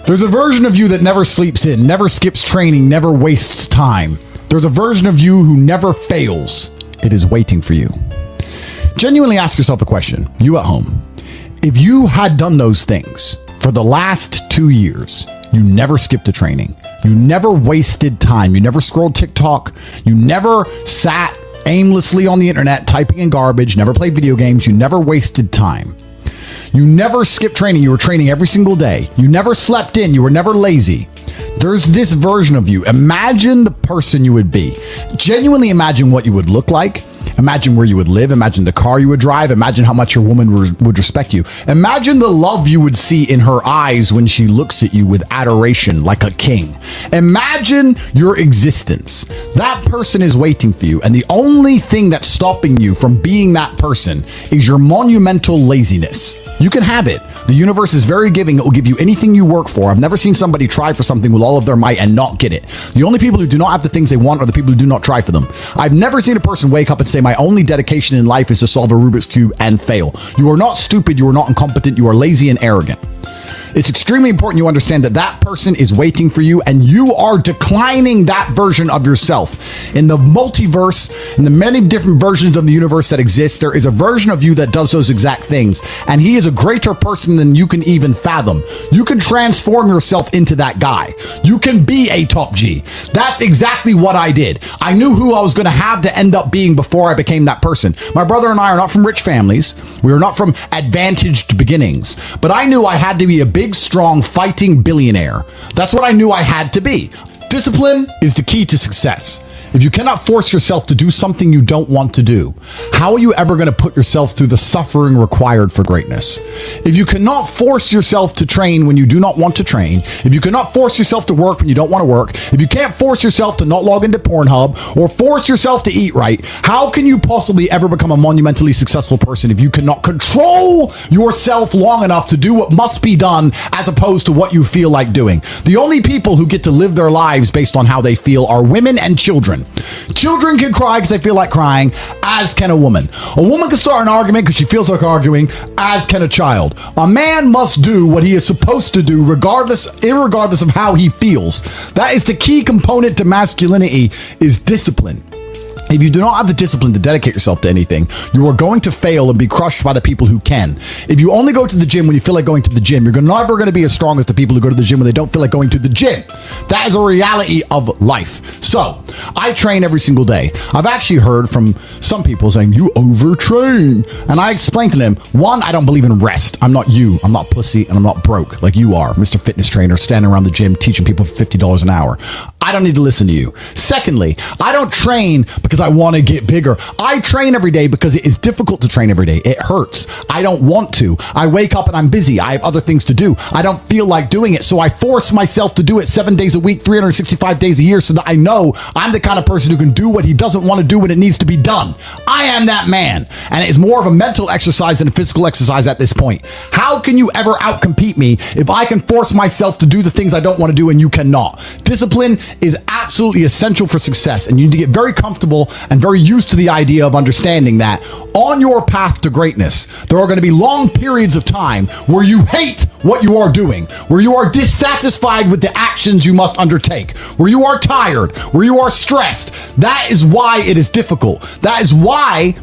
There's a version of you that never sleeps in, never skips training, never wastes time. There's a version of you who never fails. It is waiting for you. Genuinely ask yourself a question, you at home. If you had done those things for the last 2 years, you never skipped a training, you never wasted time, you never scrolled TikTok, you never sat aimlessly on the internet typing in garbage, never played video games, you never wasted time. You never skipped training. You were training every single day. You never slept in. You were never lazy. There's this version of you. Imagine the person you would be. Genuinely imagine what you would look like. Imagine where you would live. Imagine the car you would drive. Imagine how much your woman would respect you. Imagine the love you would see in her eyes when she looks at you with adoration like a king. Imagine your existence. That person is waiting for you. And the only thing that's stopping you from being that person is your monumental laziness. You can have it. The universe is very giving. It will give you anything you work for. I've never seen somebody try for something with all of their might and not get it. The only people who do not have the things they want are the people who do not try for them. I've never seen a person wake up and say, my only dedication in life is to solve a Rubik's Cube and fail. You are not stupid. You are not incompetent. You are lazy and arrogant. It's extremely important you understand that that person is waiting for you and you are declining that version of yourself. In the multiverse, in the many different versions of the universe that exist, there is a version of you that does those exact things. And he is a greater person than you can even fathom. You can transform yourself into that guy. You can be a top G. That's exactly what I did. I knew who I was going to have to end up being before I became that person. My brother and I are not from rich families. We are not from advantaged beginnings. But I knew I had to be a big, strong, fighting billionaire. That's what I knew I had to be. Discipline is the key to success. If you cannot force yourself to do something you don't want to do, how are you ever going to put yourself through the suffering required for greatness? If you cannot force yourself to train when you do not want to train, if you cannot force yourself to work when you don't want to work, if you can't force yourself to not log into Pornhub or force yourself to eat right, how can you possibly ever become a monumentally successful person if you cannot control yourself long enough to do what must be done as opposed to what you feel like doing? The only people who get to live their lives based on how they feel are women and children. Children can cry because they feel like crying, as can a woman. A woman can start an argument because she feels like arguing, as can a child. A man must do what he is supposed to do irregardless of how he feels. That is the key component to masculinity, is discipline. If you do not have the discipline to dedicate yourself to anything, you are going to fail and be crushed by the people who can. If you only go to the gym when you feel like going to the gym, you're never going to be as strong as the people who go to the gym when they don't feel like going to the gym. That is a reality of life. So, I train every single day. I've actually heard from some people saying, you overtrain. And I explained to them, one, I don't believe in rest. I'm not you. I'm not pussy and I'm not broke like you are, Mr. Fitness Trainer, standing around the gym teaching people for $50 an hour. I don't need to listen to you. Secondly, I don't train because I want to get bigger. I train every day because it is difficult to train every day. It hurts. I don't want to. I wake up and I'm busy. I have other things to do. I don't feel like doing it. So I force myself to do it 7 days a week, 365 days a year so that I know I'm the kind of person who can do what he doesn't want to do when it needs to be done. I am that man. And it is more of a mental exercise than a physical exercise at this point. How can you ever outcompete me if I can force myself to do the things I don't want to do and you cannot? Discipline is absolutely essential for success, and you need to get very comfortable and very used to the idea of understanding that on your path to greatness, there are going to be long periods of time where you hate what you are doing, where you are dissatisfied with the actions you must undertake, where you are tired, where you are stressed. That is why it is difficult. That is why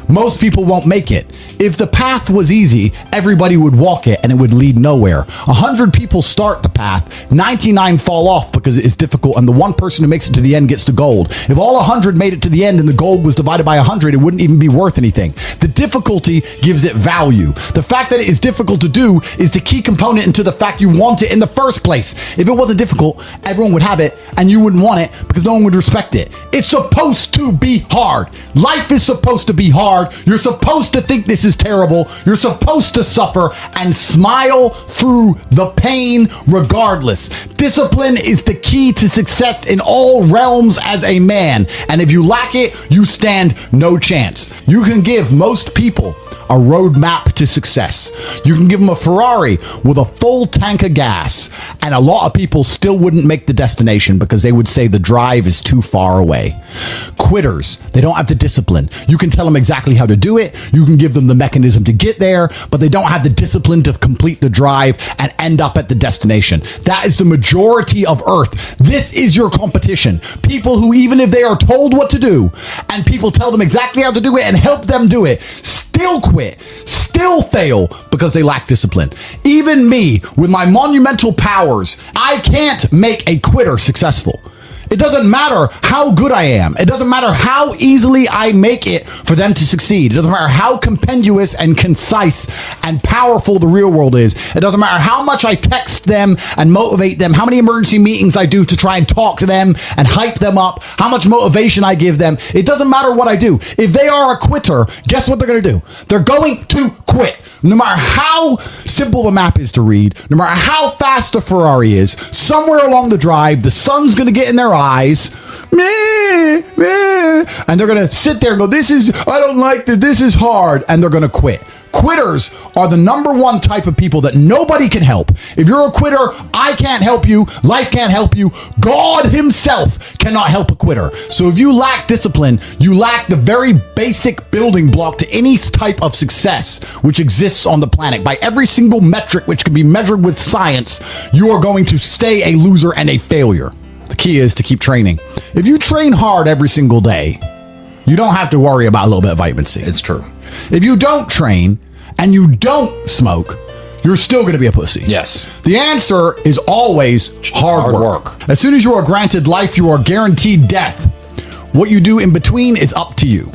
most people won't make it. If the path was easy, everybody would walk it and it would lead nowhere. 100 people start the path, 99 fall off because it is difficult, and the one person who makes it to the end gets the gold. If all 100 made it to the end and the gold was divided by 100, it wouldn't even be worth anything. The difficulty gives it value. The fact that it is difficult to do is the key component into the fact you want it in the first place. If it wasn't difficult, everyone would have it and you wouldn't want it because no one would respect it. It's supposed to be hard. Life is supposed to be hard. You're supposed to think this is terrible. You're supposed to suffer and smile through the pain regardless. Discipline is the key to success in all realms as a man. And if you lack it, you stand no chance. You can give most people a roadmap to success. You can give them a Ferrari with a full tank of gas, and a lot of people still wouldn't make the destination because they would say the drive is too far away. Quitters, they don't have the discipline. You can tell them exactly how to do it. You can give them the mechanism to get there, but they don't have the discipline to complete the drive and end up at the destination. That is the majority of Earth. This is your competition. People who, even if they are told what to do and people tell them exactly how to do it and help them do it, still quit, still fail because they lack discipline. Even me, with my monumental powers, I can't make a quitter successful. It doesn't matter how good I am. It doesn't matter how easily I make it for them to succeed. It doesn't matter how compendious and concise and powerful the real world is. It doesn't matter how much I text them and motivate them, how many emergency meetings I do to try and talk to them and hype them up, how much motivation I give them. It doesn't matter what I do. If they are a quitter, guess what they're going to do? They're going to quit. No matter how simple the map is to read, no matter how fast a Ferrari is, somewhere along the drive, the sun's going to get in their eyes, meh, meh, and they're going to sit there and go, I don't like this is hard, and they're going to quit. Quitters are the number one type of people that nobody can help. If you're a quitter, I can't help you. Life can't help you. God himself cannot help a quitter. So if you lack discipline, you lack the very basic building block to any type of success which exists on the planet. By every single metric which can be measured with science, you are going to stay a loser and a failure. The key is to keep training. If you train hard every single day, you don't have to worry about a little bit of vitamin C. It's true. If you don't train and you don't smoke, you're still going to be a pussy. Yes. The answer is always hard work. As soon as you are granted life, you are guaranteed death. What you do in between is up to you.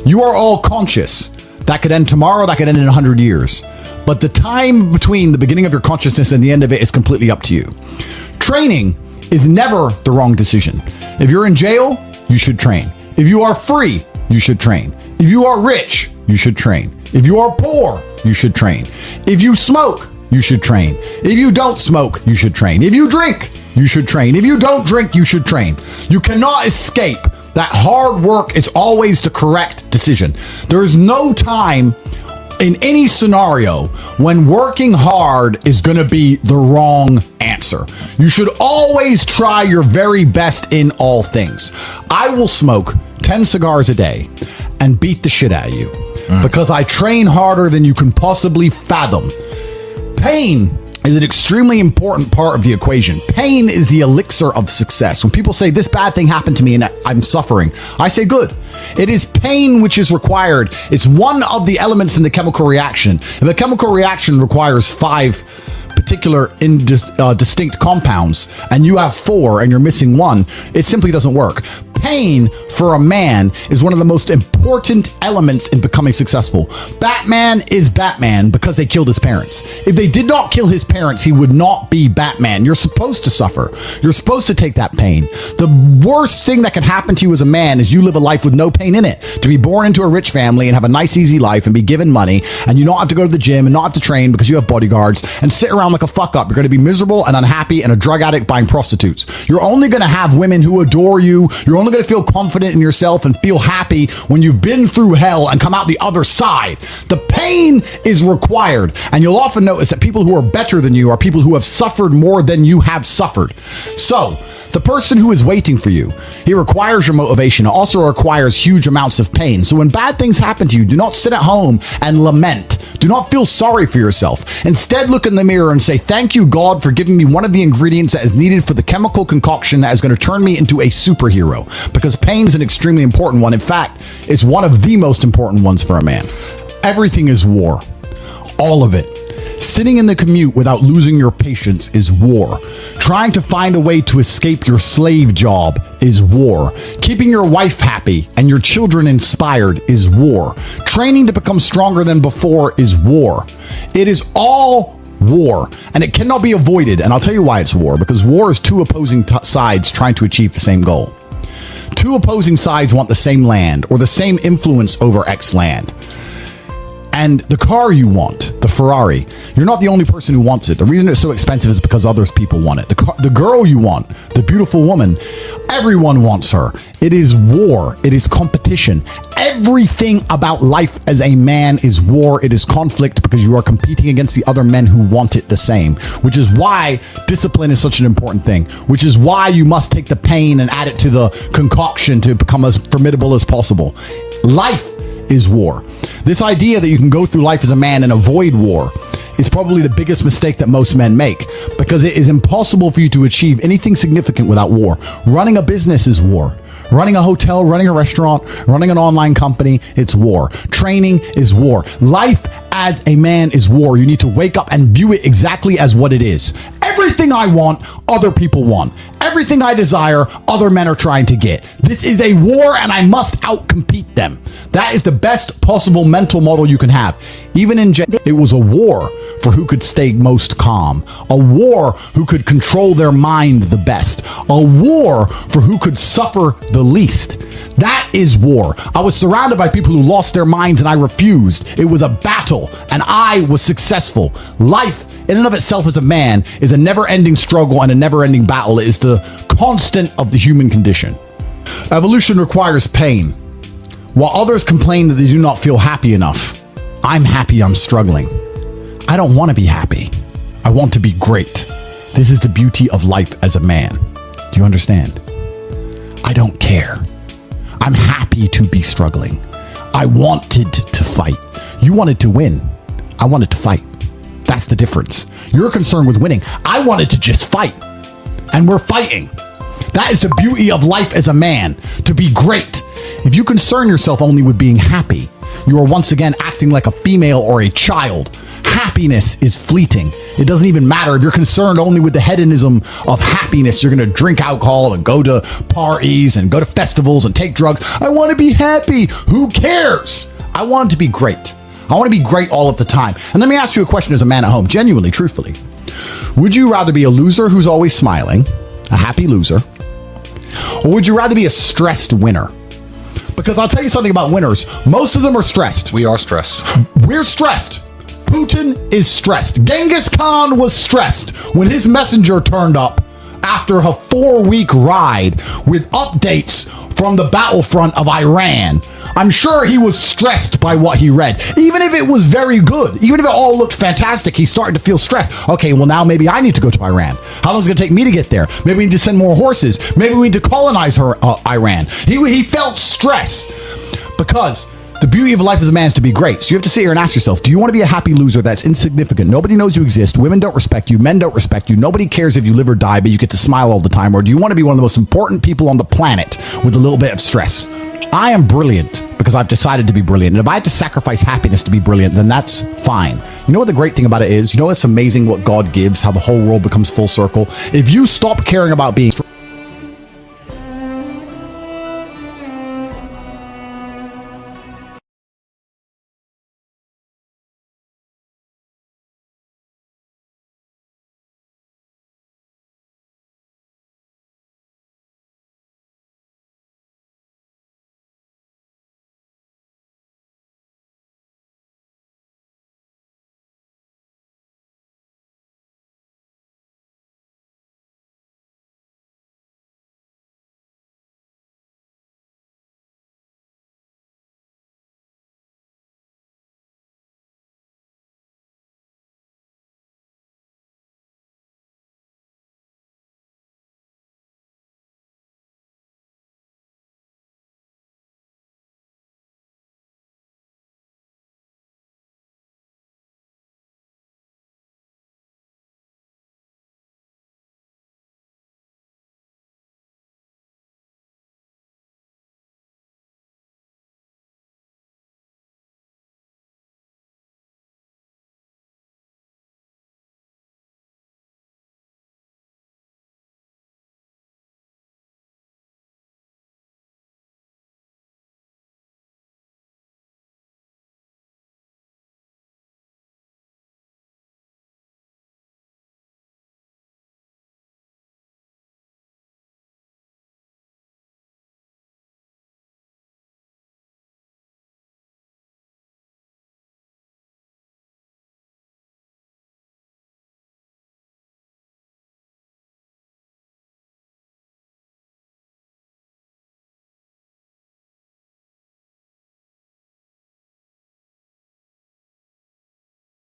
You are all conscious. That could end tomorrow, that could end in 100 years. But the time between the beginning of your consciousness and the end of it is completely up to you. Training is never the wrong decision. If you're in jail, you should train. If you are free, you should train. If you are rich, you should train. If you are poor, you should train. If you smoke, you should train. If you don't smoke, you should train. If you drink, you should train. If you don't drink, you should train. You cannot escape that hard work is always the correct decision. There is no time in any scenario when working hard is going to be the wrong answer. You should always try your very best in all things. I will smoke 10 cigars a day and beat the shit out of you because I train harder than you can possibly fathom. Pain is an extremely important part of the equation. Pain is the elixir of success. When people say this bad thing happened to me and I'm suffering, I say good. It is pain which is required. It's one of the elements in the chemical reaction. If a chemical reaction requires 5 particular distinct compounds and you have 4 and you're missing 1, it simply doesn't work. Pain for a man is one of the most important elements in becoming successful. Batman is Batman because they killed his parents. If they did not kill his parents, he would not be Batman. You're supposed to suffer. You're supposed to take that pain. The worst thing that can happen to you as a man is you live a life with no pain in it. To be born into a rich family and have a nice, easy life and be given money, and you don't have to go to the gym and not have to train because you have bodyguards and sit around like a fuck up. You're going to be miserable and unhappy and a drug addict buying prostitutes. You're only going to have women who adore you. You're only going to feel confident in yourself and feel happy when you've been through hell and come out the other side. The pain is required, and you'll often notice that people who are better than you are people who have suffered more than you have suffered. So the person who is waiting for you, he requires your motivation. It also requires huge amounts of pain. So when bad things happen to you, do not sit at home and lament. Do not feel sorry for yourself. Instead, look in the mirror and say, thank you, God, for giving me one of the ingredients that is needed for the chemical concoction that is going to turn me into a superhero. Because pain is an extremely important one. In fact, it's one of the most important ones for a man. Everything is war. All of it. Sitting in the commute without losing your patience is war. Trying to find a way to escape your slave job is war. Keeping your wife happy and your children inspired is war. Training to become stronger than before is war. It is all war, and it cannot be avoided. And I'll tell you why it's war. Because war is 2 opposing sides trying to achieve the same goal. 2 opposing sides want the same land or the same influence over X land. And the car you want, the Ferrari, you're not the only person who wants it. The reason it's so expensive is because others people want it. The girl you want, the beautiful woman, everyone wants her. It is war. It is competition. Everything about life as a man is war. It is conflict because you are competing against the other men who want it the same, which is why discipline is such an important thing, which is why you must take the pain and add it to the concoction to become as formidable as possible. Life is war. This idea that you can go through life as a man and avoid war is probably the biggest mistake that most men make, because it is impossible for you to achieve anything significant without war. Running a business is war. Running a hotel, running a restaurant, running an online company, it's war. Training is war. Life as a man is war. You need to wake up and view it exactly as what it is. Everything I want, other people want. Everything I desire, other men are trying to get. This is a war and I must outcompete them. That is the best possible mental model you can have. Even in jail, it was a war for who could stay most calm. A war who could control their mind the best. A war for who could suffer the least. That is war. I was surrounded by people who lost their minds and I refused. It was a battle and I was successful. Life in and of itself as a man is a never-ending struggle and a never-ending battle. It is the constant of the human condition. Evolution requires pain. While others complain that they do not feel happy enough, I'm happy I'm struggling. I don't want to be happy. I want to be great. This is the beauty of life as a man. Do you understand? I don't care. I'm happy to be struggling. I wanted to fight. You wanted to win. I wanted to fight. That's the difference. You're concerned with winning. I wanted to just fight. And we're fighting. That is the beauty of life as a man, to be great. If you concern yourself only with being happy, you are once again acting like a female or a child. Happiness is fleeting. It doesn't even matter if you're concerned only with the hedonism of happiness. You're going to drink alcohol and go to parties and go to festivals and take drugs. I want to be happy. Who cares? I want to be great. I want to be great all of the time. And let me ask you a question as a man at home, genuinely, truthfully. Would you rather be a loser who's always smiling, a happy loser, or would you rather be a stressed winner? Because I'll tell you something about winners. Most of them are stressed. We are stressed. We're stressed. Putin is stressed. Genghis Khan was stressed when his messenger turned up after a 4-week ride with updates from the battlefront of Iran. I'm sure he was stressed by what he read. Even if it was very good, even if it all looked fantastic, he started to feel stressed. Okay, well now maybe I need to go to Iran. How long is it going to take me to get there? Maybe we need to send more horses. Maybe we need to colonize Iran. He felt stress because the beauty of life as a man is to be great. So you have to sit here and ask yourself, do you want to be a happy loser that's insignificant? Nobody knows you exist. Women don't respect you. Men don't respect you. Nobody cares if you live or die, but you get to smile all the time. Or do you want to be one of the most important people on the planet with a little bit of stress? I am brilliant because I've decided to be brilliant. And if I have to sacrifice happiness to be brilliant, then that's fine. You know what the great thing about it is? You know, it's amazing what God gives, how the whole world becomes full circle. If you stop caring about being